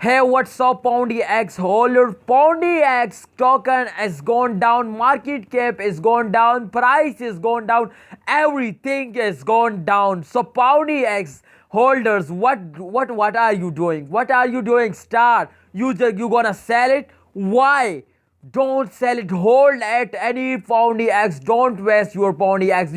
Hey, what's up, Pundi X holder? Pundi X token has gone down, market cap is gone down, price is gone down, everything is gone down. So Pundi X holders, what are you doing? What are you doing? Start. You gonna sell it? Why? Don't sell it. Hold at any Pundi X. Don't waste your Pundi X.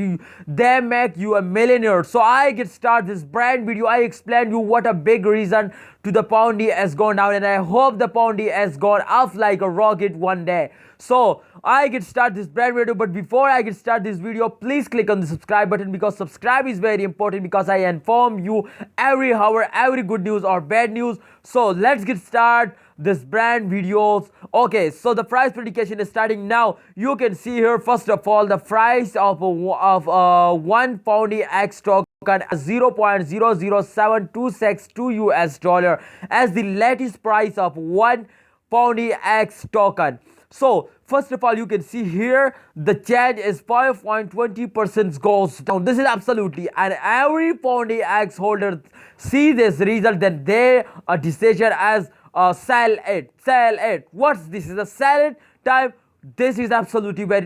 They make you a millionaire. So I get start this brand video. I explain you what a big reason to the Pundi has gone down, and I hope the Pundi has gone up like a rocket one day. So I get start this brand video, but before I get start this video, please click on the subscribe button because subscribe is very important because I inform you every hour, every good news or bad news. So let's get start this brand videos. Okay, so the price prediction is starting now. You can see here first of all the price of one Pundi X token 0.007262 US dollar as the latest price of one Pundi X token. So first of all, you can see here the change is 5.20% goes down. This is absolutely, and every Pundi X holder see this result, then they a decision as sell it. What's this is a sell it time. This is absolutely very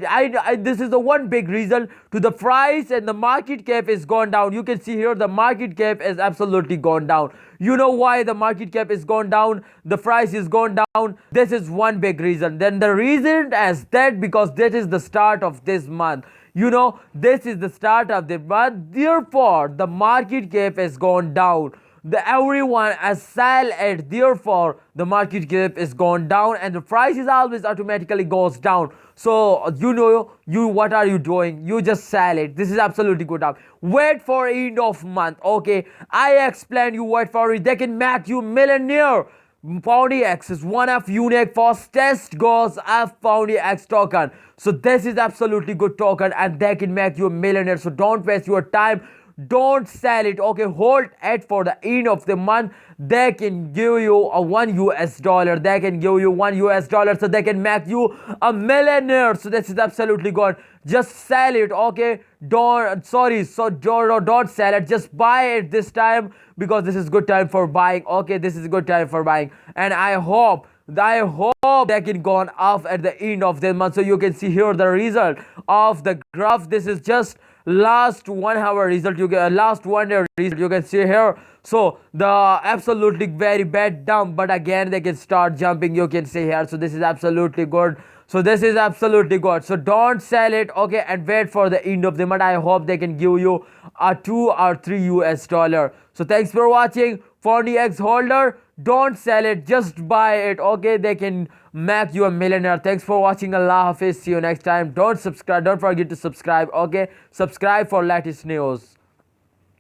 this is the one big reason to the price, and the market cap is gone down. You can see here the market cap is absolutely gone down. You know why the market cap is gone down, the price is gone down? This is one big reason. Then the reason as that because this is the start of this month. You know, this is the start of the month, therefore the market cap has gone down. Everyone has sell it, therefore the market cap is gone down, and the price is always automatically goes down. So you what are you doing? You just sell it. This is absolutely good up. Wait for end of month. Okay, I explain you wait for it. They can make you millionaire. Pundi X is one of unique fastest goes of Pundi X token. So this is absolutely good token, and they can make you a millionaire. So don't waste your time. Don't sell it. Okay, hold it for the end of the month. They can give you a $1. They can give you $1, so they can make you a millionaire. So this is absolutely good. Just sell it. Okay, don't sell it. Just buy it this time because this is good time for buying. Okay, this is a good time for buying, and I hope they can go on up at the end of the month. So you can see here the result of the graph. This is just last 1 hour result. You get last 1 year result. You can see here. So the absolutely very bad dump, but again they can start jumping. You can see here. So this is absolutely good. So this is absolutely good. So don't sell it. Okay, and wait for the end of the month. I hope they can give you a 2 or 3 US dollar. So thanks for watching. Pundi X holder, don't sell it, just buy it. Okay, they can make you a millionaire. Thanks for watching. Allah Hafiz. See you next time. Don't forget to subscribe. Okay, subscribe for latest news.